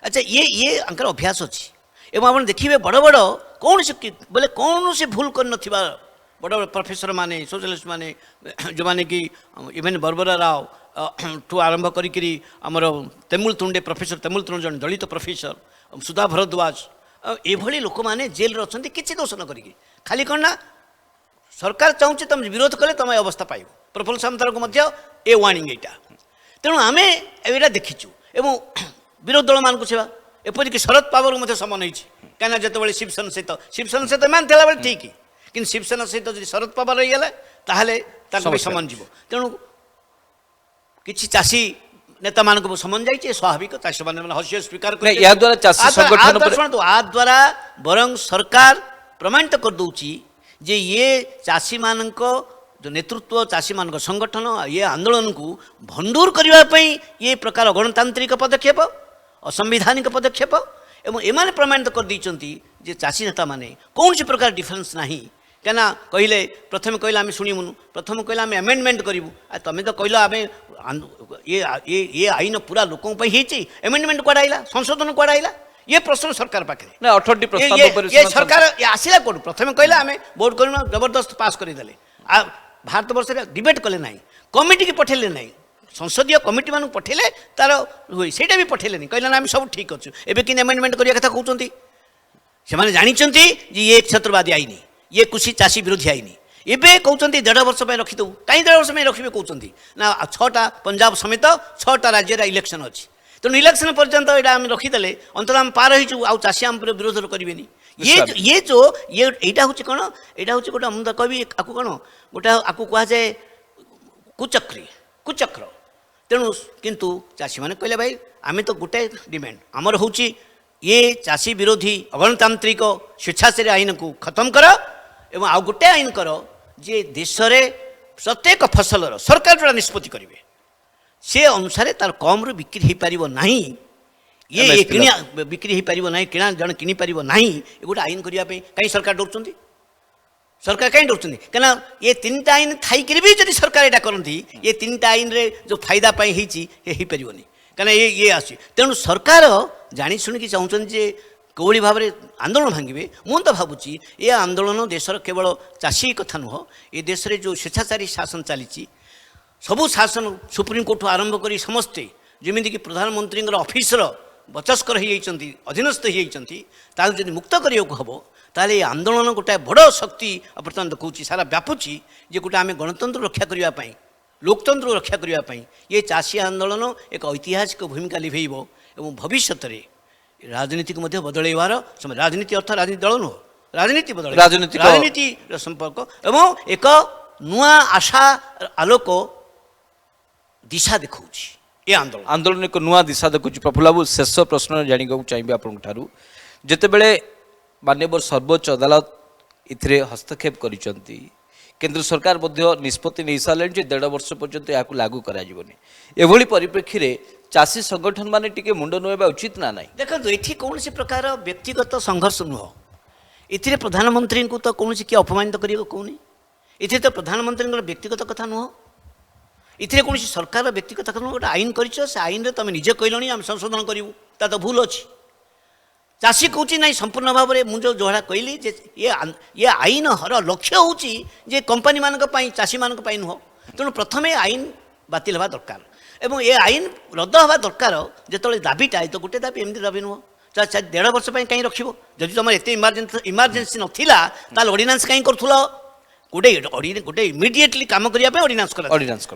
अच्छा ये अंकर अभ्यास अच्छी एवं आप देखिए बड़ बड़ कौन से बोले कौन से भूल कर न बड़ बड़ प्रोफेसर माने सोशलिस्ट माने जो माने कि इवेन बर्बरा राव ଠୁ ଆରମ୍ଭ କରିକିରି ଆମର ତେମୁଲ ତୁଣ୍ଡେ ପ୍ରଫେସର ତେମୁଲ ତୁଣ୍ଡେ ଜଣେ ଦଳିତ ପ୍ରଫେସର ସୁଧା ଭରଦ୍ୱାଜ ଏଭଳି ଲୋକମାନେ ଜେଲରେ ଅଛନ୍ତି କିଛି ଦୋଷ ନ କରିକି ଖାଲି କ'ଣ ନା ସରକାର ଚାହୁଁଛି ତୁମେ ବିରୋଧ କଲେ ତୁମେ ଅବସ୍ଥା ପାଇବ ପ୍ରଫୁଲ୍ଲ ସାମନ୍ତରାୟଙ୍କୁ ମଧ୍ୟ ଏ ୱାର୍ଣ୍ଣିଂ ଏଇଟା ତେଣୁ ଆମେ ଏଇଟା ଦେଖିଛୁ ଏବଂ ବିରୋଧ ଦଳମାନଙ୍କୁ ସେବା ଏପରିକି ଶରଦ ପାୱାରକୁ ମଧ୍ୟ ସମନ ହେଇଛି କାହିଁକିନା ଯେତେବେଳେ ଶିବସେନା ସହିତ ଏମାନେ ଥିଲାବେଳେ ଠିକ୍ କିନ୍ତୁ ଶିବସେନା ସହିତ ଯଦି ଶରଦ ପାୱାର ହେଇଗଲା ତାହେଲେ ତାଙ୍କୁ ବି ସମନ ଯିବ ତେଣୁ କିଛି ଚାଷୀ ନେତାମାନଙ୍କୁ ସମନ ଯାଇଛି ସ୍ୱାଭାବିକ ଚାଷୀମାନେ ହସି ସ୍ୱୀକାର ନା, ଏହା ଦ୍ୱାରା ଚାଷୀ ସଂଗଠନ ଉପରେ ଶୁଣନ୍ତୁ ଆ ଦ୍ୱାରା ବରଂ ସରକାର ପ୍ରମାଣିତ କରିଦେଉଛି ଯେ ଇଏ ଚାଷୀମାନଙ୍କ ଯେଉଁ ନେତୃତ୍ୱ ଚାଷୀମାନଙ୍କ ସଂଗଠନ ଇଏ ଆନ୍ଦୋଳନକୁ ଭଣ୍ଡୁର କରିବା ପାଇଁ ଏ ପ୍ରକାର ଗଣତାନ୍ତ୍ରିକ ପଦକ୍ଷେପ ଅସମ୍ବିଧାନିକ ପଦକ୍ଷେପ ଏବଂ ଏମାନେ ପ୍ରମାଣିତ କରିଦେଇଛନ୍ତି ଯେ ଚାଷୀ ନେତାମାନେ କୌଣସି ପ୍ରକାର ଡିଫରେନ୍ସ ନାହିଁ କାହିଁକିନା କହିଲେ ପ୍ରଥମେ କହିଲେ ଆମେ ଶୁଣିବୁନୁ ପ୍ରଥମେ କହିଲେ ଆମେ ଆମେଣ୍ଡମେଣ୍ଟ କରିବୁ ଆଉ ତମେ ତ କହିଲ ଆମେ ଏ ଆଇନ ପୁରା ଲୋକଙ୍କ ପାଇଁ ହେଇଛି ଆମେଣ୍ଡମେଣ୍ଟ କୁଆଡ଼େ ଆଇଲା ସଂଶୋଧନ କୁଆଡ଼େ ଆଇଲା ଏ ପ୍ରଶ୍ନ ସରକାର ପାଖରେ ନା 18ଟି ପ୍ରସ୍ତାବ ଉପରେ ସରକାର ଆସିଲା କୋଉଠୁ ପ୍ରଥମେ କହିଲେ ଆମେ ଭୋଟ କରିବୁ ଜବରଦସ୍ତ ପାସ୍ କରିଦେଲେ ଆଉ ଭାରତ ବର୍ଷରେ ଡିବେଟ୍ କଲେ ନାହିଁ କମିଟିକି ପଠେଇଲେ ନାହିଁ ସଂସଦୀୟ କମିଟି ମାନଙ୍କୁ ପଠେଇଲେ ତାର ହୁଏ ସେଇଟା ବି ପଠେଇଲେନି କହିଲେ ନା ଆମେ ସବୁ ଠିକ୍ ଅଛୁ ଏବେ କିନ୍ତୁ ଆମେଣ୍ଡମେଣ୍ଟ କରିବା କଥା କହୁଛନ୍ତି ସେମାନେ ଜାଣିଛନ୍ତି ଯେ ଇଏ କ୍ଷେତ୍ରବାଦୀ ଆଇନି ଇଏ କୃଷି ଚାଷୀ ବିରୋଧୀ ଆଇନି ଏବେ କହୁଛନ୍ତି 1.5 ବର୍ଷ ପାଇଁ ରଖିଦେବୁ କାହିଁ 1.5 ବର୍ଷ ପାଇଁ ରଖିବେ କହୁଛନ୍ତି ନା 6ଟା ପଞ୍ଜାବ ସମେତ 6ଟା ରାଜ୍ୟରେ ଇଲେକ୍ସନ୍ ଅଛି ତେଣୁ ଇଲେକ୍ସନ୍ ପର୍ଯ୍ୟନ୍ତ ଏଇଟା ଆମେ ରଖିଦେଲେ ଅନ୍ତତଃ ଆମେ ପାର ହେଇଛୁ ଆଉ ଚାଷୀ ଆମ ଉପରେ ବିରୋଧ କରିବେନି ଇଏ ଯେଉଁ ଏଇଟା ହେଉଛି କ'ଣ ଏଇଟା ହେଉଛି ଗୋଟେ ମୁଁ କହିବି ଆକୁ କ'ଣ ଗୋଟେ ଆକୁ କୁହାଯାଏ କୁଚକ୍ର ତେଣୁ କିନ୍ତୁ ଚାଷୀମାନେ କହିଲେ ଭାଇ ଆମେ ତ ଗୋଟେ ଡିମାଣ୍ଡ ଆମର ହେଉଛି ଇଏ ଚାଷୀ ବିରୋଧୀ ଅଗଣତାନ୍ତ୍ରିକ ସ୍ୱେଚ୍ଛାଚାରୀ ଆଇନକୁ ଖତମ କର ଏବଂ ଆଉ ଗୋଟେ ଆଇନ କର ଯେ ଦେଶରେ ପ୍ରତ୍ୟେକ ଫସଲର ସରକାର ଯେଉଁଟା ନିଷ୍ପତ୍ତି କରିବେ ସେ ଅନୁସାରେ ତାର କମ୍ରୁ ବିକ୍ରି ହୋଇପାରିବ ନାହିଁ ଇଏ କିଣା ବିକ୍ରି ହୋଇପାରିବ ନାହିଁ କିଣା ଜଣେ କିଣିପାରିବ ନାହିଁ ଏ ଗୋଟେ ଆଇନ କରିବା ପାଇଁ କାହିଁ ସରକାର ଡରୁଛନ୍ତି ସରକାର କାହିଁ ଡରୁଛନ୍ତି କାହିଁକିନା ଏ 3ଟା ଆଇନ ଥାଇକିରି ବି ଯଦି ସରକାର ଏଇଟା କରନ୍ତି ଏ 3ଟା ଆଇନରେ ଯେଉଁ ଫାଇଦା ପାଇଁ ହେଇଛି ଏ ହେଇପାରିବନି କାହିଁକିନା ଇଏ ଆସୁଛି ତେଣୁ ସରକାର ଜାଣି ଶୁଣିକି ଚାହୁଁଛନ୍ତି ଯେ କେଉଁଭଳି ଭାବରେ ଆନ୍ଦୋଳନ ଭାଙ୍ଗିବେ ମୁଁ ତ ଭାବୁଛି ଏ ଆନ୍ଦୋଳନ ଦେଶର କେବଳ ଚାଷୀ କଥା ନୁହଁ ଏ ଦେଶରେ ଯେଉଁ ସ୍ୱେଚ୍ଛାଚାରୀ ଶାସନ ଚାଲିଛି ସବୁ ଶାସନ ସୁପ୍ରିମକୋର୍ଟରୁ ଆରମ୍ଭ କରି ସମସ୍ତେ ଯେମିତିକି ପ୍ରଧାନମନ୍ତ୍ରୀଙ୍କର ଅଫିସର ବଚସ୍କର ହୋଇଯାଇଛନ୍ତି ଅଧୀନସ୍ଥ ହୋଇଯାଇଛନ୍ତି ତାକୁ ଯଦି ମୁକ୍ତ କରିବାକୁ ହେବ ତାହେଲେ ଏ ଆନ୍ଦୋଳନ ଗୋଟାଏ ବଡ଼ ଶକ୍ତି ବର୍ତ୍ତମାନ ଦେଖାଉଛି ସାରା ବ୍ୟାପୁଛି ଯେ ଗୋଟେ ଆମେ ଗଣତନ୍ତ୍ର ରକ୍ଷା କରିବା ପାଇଁ ଲୋକତନ୍ତ୍ର ରକ୍ଷା କରିବା ପାଇଁ ଏ ଚାଷୀ ଆନ୍ଦୋଳନ ଏକ ଐତିହାସିକ ଭୂମିକା ଲିଭେଇବ ଏବଂ ଭବିଷ୍ୟତରେ ରାଜନୀତିକୁ ମଧ୍ୟ ବଦଳାଇବାର ରାଜନୀତି ଅର୍ଥ ରାଜନୀତି ଦଳ ନୁହଁ ରାଜନୀତି ବଦଳାଇ ରାଜନୀତିର ସମ୍ପର୍କ ଏବଂ ଏକ ନୂଆ ଆଶା ଆଲୋକ ଦିଶା ଦେଖାଉଛି ଏ ଆନ୍ଦୋଳନ ଏକ ନୂଆ ଦିଶା ଦେଖୁଛି ପ୍ରଫୁଲ୍ଲ ବାବୁ ଶେଷ ପ୍ରଶ୍ନ ଜାଣିବାକୁ ଚାହିଁବି ଆପଣଙ୍କ ଠାରୁ ଯେତେବେଳେ ମାନ୍ୟବର ସର୍ବୋଚ୍ଚ ଅଦାଲତ ଏଥିରେ ହସ୍ତକ୍ଷେପ କରିଛନ୍ତି କେନ୍ଦ୍ର ସରକାର ମଧ୍ୟ ନିଷ୍ପତ୍ତି ନେଇସାରିଲେଣି ଯେ 1.5 ବର୍ଷ ପର୍ଯ୍ୟନ୍ତ ଏହାକୁ ଲାଗୁ କରାଯିବନି ଏଭଳି ପରିପ୍ରେକ୍ଷୀରେ ଚାଷୀ ସଂଗଠନ ମାନେ ଟିକେ ମୁଣ୍ଡ ନୁଆଇବା ଉଚିତ ନା ନାହିଁ ଦେଖନ୍ତୁ ଏଠି କୌଣସି ପ୍ରକାର ବ୍ୟକ୍ତିଗତ ସଂଘର୍ଷ ନୁହଁ ଏଥିରେ ପ୍ରଧାନମନ୍ତ୍ରୀଙ୍କୁ ତ କୌଣସି କିଏ ଅପମାନିତ କରିବାକୁ କହୁନି ଏଥିରେ ତ ପ୍ରଧାନମନ୍ତ୍ରୀଙ୍କର ବ୍ୟକ୍ତିଗତ କଥା ନୁହଁ ଏଥିରେ କୌଣସି ସରକାରର ବ୍ୟକ୍ତିଗତ କଥା ନୁହଁ ଗୋଟେ ଆଇନ କରିଛ ସେ ଆଇନରେ ତୁମେ ନିଜେ କହିଲଣି ଆମେ ସଂଶୋଧନ କରିବୁ ତା ତ ଭୁଲ ଅଛି ଚାଷୀ କହୁଛି ନାଇଁ ସମ୍ପୂର୍ଣ୍ଣ ଭାବରେ ମୁଁ ଯେଉଁଟା କହିଲି ଯେ ଇଏ ଆଇନର ଲକ୍ଷ୍ୟ ହେଉଛି ଯେ କମ୍ପାନୀମାନଙ୍କ ପାଇଁ ଚାଷୀମାନଙ୍କ ପାଇଁ ନୁହଁ ତେଣୁ ପ୍ରଥମେ ଆଇନ ବାତିଲ ହେବା ଦରକାର ଏବଂ ଏ ଆଇନ ରଦ୍ଦ ହେବା ଦରକାର ଯେତେବେଳେ ଦାବିଟା ତ ଗୋଟେ ଦାବି ଏମିତି ଦାବି ନୁହଁ 1.5 ବର୍ଷ ପାଇଁ କାହିଁ ରଖିବ ଯଦି ତୁମର ଏତେ ଇମର୍ଜେନ୍ସି ନଥିଲା ତାହେଲେ ଅର୍ଡ଼ିନାନ୍ସ କାହିଁ କରୁଥିଲ ଗୋଟେ ଇମିଡ଼ିଏଟଲି କାମ କରିବା ପାଇଁ ଅର୍ଡ଼ିନାନ୍ସ କଲ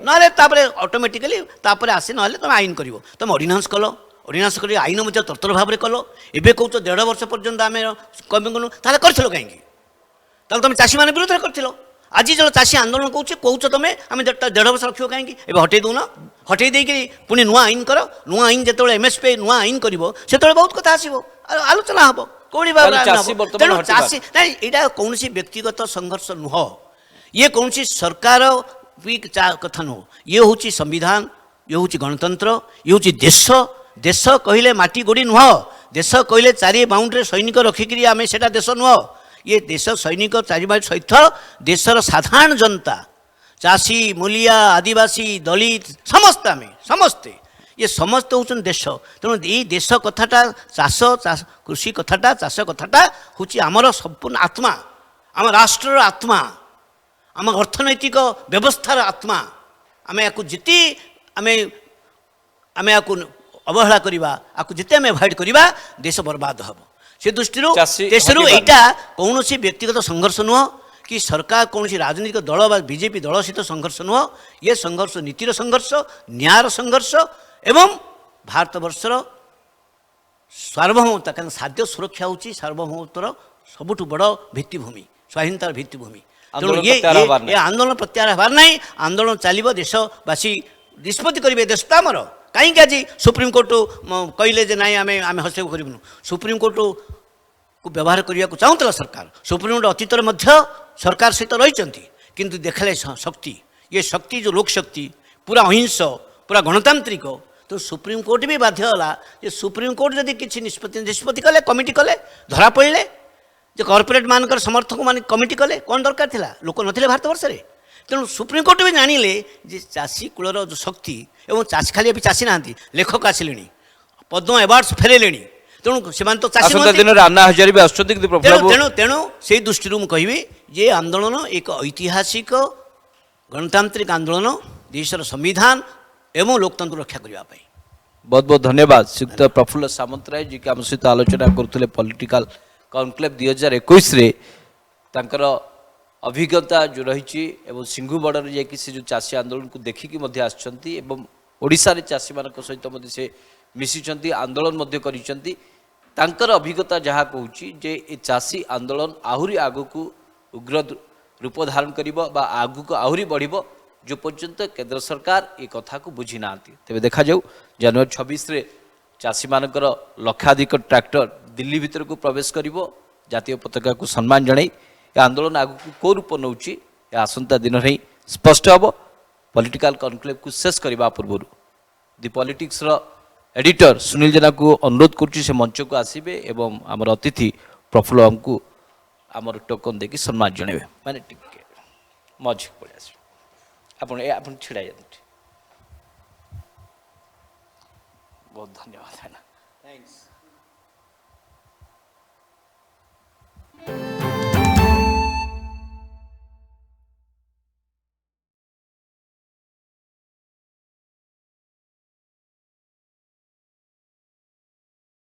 ନହେଲେ ତାପରେ ଅଟୋମେଟିକାଲି ତାପରେ ଆସେ ନହେଲେ ତୁମେ ଆଇନ କରିବ ତୁମେ ଅର୍ଡ଼ିନାନ୍ସ କଲ ଅର୍ଡ଼ିନାନ୍ସ କରି ଆଇନ ମଧ୍ୟ ତରତର ଭାବରେ କଲ ଏବେ କହୁଛ 1.5 ବର୍ଷ ପର୍ଯ୍ୟନ୍ତ ଆମେ କମିବୁନୁ ତାହେଲେ କରିଥିଲ କାହିଁକି ତାହେଲେ ତୁମେ ଚାଷୀମାନେ ବିରୋଧରେ କରିଥିଲ ଆଜି ଯେତେବେଳେ ଚାଷୀ ଆନ୍ଦୋଳନ କହୁଛ ତୁମେ ଆମେ 1.5 ବର୍ଷ ରଖିବ କାହିଁକି ଏବେ ହଟେଇ ଦେଉନ ହଟେଇ ଦେଇକିରି ପୁଣି ନୂଆ ଆଇନ କର ନୂଆ ଆଇନ ଯେତେବେଳେ MSP ନୂଆ ଆଇନ କରିବ ସେତେବେଳେ ବହୁତ କଥା ଆସିବ ଆଲୋଚନା ହେବ କେଉଁଠି ଭାବରେ ତେଣୁ ଚାଷୀ ନାଇଁ ଏଇଟା କୌଣସି ବ୍ୟକ୍ତିଗତ ସଂଘର୍ଷ ନୁହଁ ଇଏ କୌଣସି ସରକାର ବି କଥା ନୁହଁ ଇଏ ହେଉଛି ସମ୍ବିଧାନ ଇଏ ହେଉଛି ଗଣତନ୍ତ୍ର ଇଏ ହେଉଛି ଦେଶ କହିଲେ ମାଟି ଗୋଡ଼ି ନୁହଁ ଦେଶ କହିଲେ ଚାରି ବାଉଣ୍ଡରେ ସୈନିକ ରଖିକିରି ଆମେ ସେଇଟା ଦେଶ ନୁହଁ ଇଏ ଦେଶ ସୈନିକ ଚାରିବାଡ଼ି ସହିତ ଦେଶର ସାଧାରଣ ଜନତା ଚାଷୀ ମୂଲିଆ ଆଦିବାସୀ ଦଳିତ ସମସ୍ତେ ଇଏ ସମସ୍ତେ ହେଉଛନ୍ତି ଦେଶ ତେଣୁ ଏଇ ଦେଶ କଥାଟା କୃଷି କଥାଟା ଚାଷ କଥାଟା ହେଉଛି ଆମର ସମ୍ପୂର୍ଣ୍ଣ ଆତ୍ମା ଆମ ରାଷ୍ଟ୍ରର ଆତ୍ମା ଆମ ଅର୍ଥନୈତିକ ବ୍ୟବସ୍ଥାର ଆତ୍ମା ଆମେ ୟାକୁ ଯେତେ आमे आमे आकु अवहेला करिबा आकु जेते आमे अवॉइड करिबा देश बर्बाद हबो से दृष्टि चाषी देशरू हटिबा। एटा कौनसी व्यक्तिगत संघर्ष नुह कि सरकार कौन राजनीतिक दल बा बीजेपी दल सहित संघर्ष नुह ये संघर्ष नीतिर संघर्ष न्यायर संघर्ष एवं भारतवर्षर सार्वभौमता कारण खाद्य सुरक्षा होची सार्वभौमत्वर सबुठ बड़ भित्तिभूमि स्वाधीनतार भित्तिभूमि तेणु आंदोलन ये प्रत्याहार हबार ये आंदोलन प्रत्याहार हबार नहीं आंदोलन चलो देशवासी निष्पत्ति करेंगे देश तो आमर कहीं आज सुप्रीमकोर्ट कहले जे नाई आम आम हस्तक्षेप करूँ सुप्रीमकोर्ट को व्यवहार करने को चाहूला सरकार सुप्रीमकोर्ट अतीतर सरकार सहित रही किंतु देखले शक्ति ये शक्ति जो लोक शक्ति पूरा अहिंस पूरा गणतांत्रिक तो सुप्रीमकोर्ट भी बाध्य होला जे सुप्रीमकोर्ट जदि किसी निष्पत्ति कले कमिटी कले धरा पड़े जे कॉर्पोरेट मानकर समर्थक मान कमिटी कले कौन दरकार थिला लोक नथिले भारतवर्ष रे तेणु सुप्रीमकोर्ट भी जानिले जे चाषी कूलर जो शक्ति एवं चाषी खाली अभी चाषी नाहांती लेखक आसिले पद्म अवार्ड्स फेरेले तेणु से तो चाषी आसंता दिन अन्ना हजारी भी आछंती कि प्रफुल्ल तेणु बाबू तेणु तेणु से दृष्टि मु कहबी जे आंदोलन एक ऐतिहासिक गणतांत्रिक आंदोलन देशर संविधान एवं लोकतंत्र रक्षा करने बहुत बहुत धन्यवाद श्रीयुक्त प्रफुल्ल सामंतराय जी के आम सहित आलोचना करुले पॉलिटिकल कॉन्क्लेव 2021 रे तांकर अभिज्ञता जो रही सिंघु बॉर्डर जाकि से जो चाषी आंदोलन को देखिकी मध्य आछंती एवं ओडिशा रे चाषी मानक सहित मध्य से मिशिचंती आंदोलन मध्य करिसंती तांकर अभिज्ञता जहाँ कहूँ जे ए चाषी आंदोलन आहुरी आगु उग्र रूप धारण करिबो बा आगु को आहुरी बढ़िबो जो पर्यंत केंद्र सरकार ए कथा को बुझी ना तेरे देखा जाऊ जनवरी 26 रे चाषी मानकर लक्षाधिक ट्रैक्टर दिल्ली भीतर को प्रवेश करिबो जातीय पताका को सम्मान जणाई ए आंदोलन आगु को रूप नौची आसंता दिन ही स्पष्ट हम पॉलिटिकल कॉन्क्लेव को शेष करने पूर्व दि पॉलिटिक्स रो एडिटर सुनील जेना को अनुरोध करुच्ची से मंच को आसबे एवं आमर अतिथि प्रफुल्ल बाबू को आमर टोकन देकी सम्मान जणेबे माने टिके मज पड़े आस आपण छिड़ा जाते बहुत धन्यवाद है ना थैंक्स।